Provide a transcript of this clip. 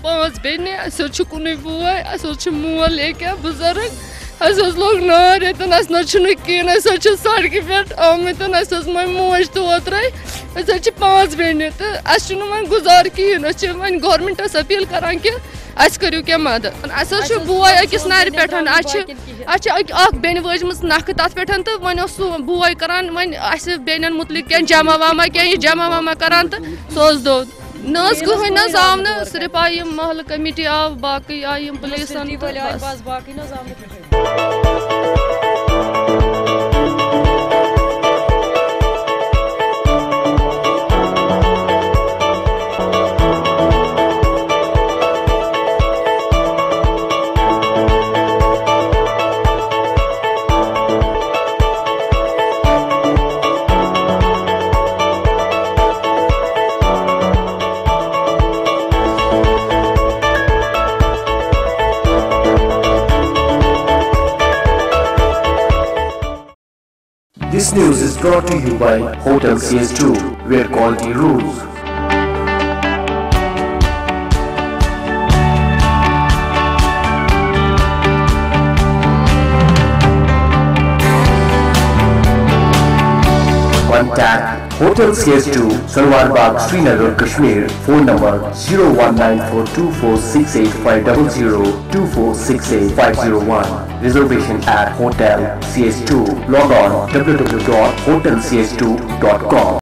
पांच बेने कुन वो मोल एक बुजुर्ग लोग नार ये कहें सड़क पे आमत मो मोज तोत्र पांच बेने तो वो गुजार कहें वो गवर्नमेंटस अपील करान कि करू क्या मदद अस बोय अकिस नार पे बेन वजम नख तथ पे तो वो सह बोय करान वो बेन मुतलिक क्या जमा वमा क्या जमा वमा करान तो सह दोद न कहें न आव न सिर्फ आई महल कमेटी आव बाकी आई police This news is brought to you by Hotel CS2, where quality rules. Contact Hotel CS2, Salwar Bagh, Srinagar, Kashmir. Phone number 01942468500 2468501. Reservation at Hotel CS2. Log on www.hotelcs2.com.